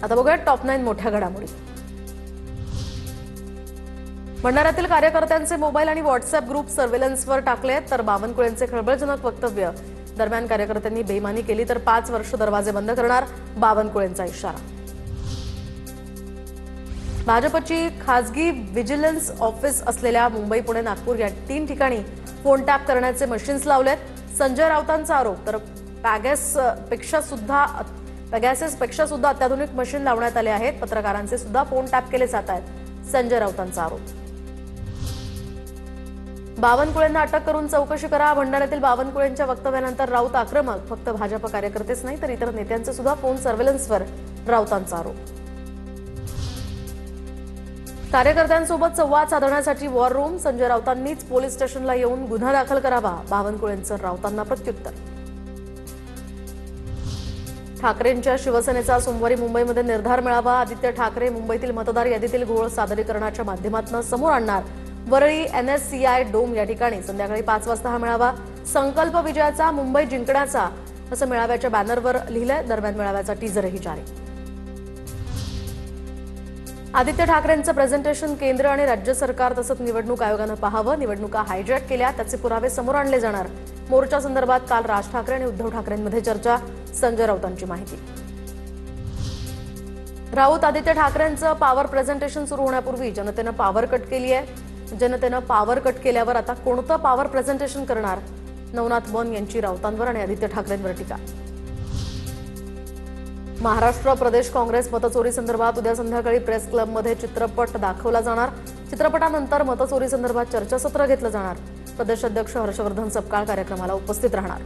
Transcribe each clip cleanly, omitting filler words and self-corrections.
आता बघूया टॉप 9 मोठ्या घडामोडी। भंडाऱ्यातील कार्यकर्त्यांचे मोबाईल आणि व्हॉट्सअप ग्रुप सर्व्हेलन्सवर टाकले तर बावनकुळेंचे खळबळजनक वक्तव्य। दरम्यान कार्यकर्त्यांनी बेईमानी केली तर 5 वर्ष दरवाजे बंद करणार, बावनकुळेंचा इशारा। भाजपची खासगी विजिलन्स ऑफिस असलेल्या मुंबई, पुणे, नागपूर या 3 ठिकाणी फोन टॅप करण्याचे मशीन्स लावलेत। संजय राऊतांचा आरोप तर पेगाससपेक्षा सुद्धा अत्याधुनिक मशीन लावण्यात आले आहेत। पत्रकारांचे सुद्धा फोन टॅप केले जात आहेत, संजय राऊतांचा आरोप। बावनकुळेंना अटक करून चौकशी करा। भंडाऱ्यातील बावनकुळेंच्या वक्तव्यानंतर राऊत आक्रमक। फक्त भाजप कार्यकर्तेच नाही तर इतर नेत्यांचे सुद्धा फोन सर्व्हेलन्सवर, राऊतांचा आरोप। कार्यकर्त्यांसोबत संवाद साधण्यासाठी वॉर रूम। संजय राऊतांनीच पोलीस स्टेशनला येऊन गुन्हा दाखल करावा, बावनकुळेंचं राऊतांना प्रत्युत्तर। ठाकरेंच्या शिवसेनेचा सोमवारी मुंबईमध्ये निर्धार मेळावा। आदित्य ठाकरे मुंबईतील मतदार यादीतील घोळ सादरीकरणाच्या माध्यमातून समोर आणणार। वरळी NSCI डोम या ठिकाणी संध्याकाळी 5 वाजता हा मेळावा। संकल्प विजयाचा, मुंबई जिंकण्याचा असं मेळाव्याच्या बॅनरवर लिहिलंय। दरम्यान मेळाव्याचा टीजरही जारी। आदित्य ठाकरेंचं प्रेझेंटेशन केंद्र आणि राज्य सरकार तसंच निवडणूक आयोगानं पाहावं। निवडणुका हायजॅक केल्या त्याचे पुरावे समोर आणले जाणार। मोर्चा संदर्भात काल राज ठाकरे आणि उद्धव ठाकरेंमध्ये चर्चा, संजय राऊतांची माहिती। राऊत आदित्य ठाकरेंचं पॉवर प्रेझेंटेशन सुरू होण्यापूर्वी जनतेनं पॉवर कट केली आहे। जनतेनं पॉवर कट केल्यावर आता कोणतं पॉवर प्रेझेंटेशन करणार? नवनाथ वन यांची राऊतांवर आणि आदित्य ठाकरेंवर टीका। महाराष्ट्र प्रदेश काँग्रेस मतचोरी संदर्भात उद्या संध्याकाळी प्रेस क्लबमध्ये चित्रपट दाखवला जाणार। चित्रपटानंतर मतचोरी संदर्भात चर्चासत्र घेतलं जाणार। प्रदेशाध्यक्ष हर्षवर्धन सपकाळ कार्यक्रमाला उपस्थित राहणार।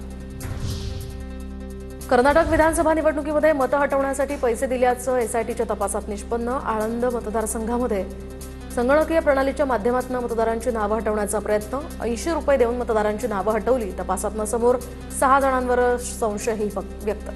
कर्नाटक विधानसभा निवडणुकीमध्ये मतं हटवण्यासाठी पैसे दिल्याचं एसआयटीच्या तपासात निष्पन्न। आळंद मतदारसंघामध्ये संगणकीय प्रणालीच्या माध्यमातून मतदारांची नावं हटवण्याचा प्रयत्न। 80 रुपये देऊन मतदारांची नावं हटवली। तपासातनं समोर 6 जणांवर संशयही व्यक्त।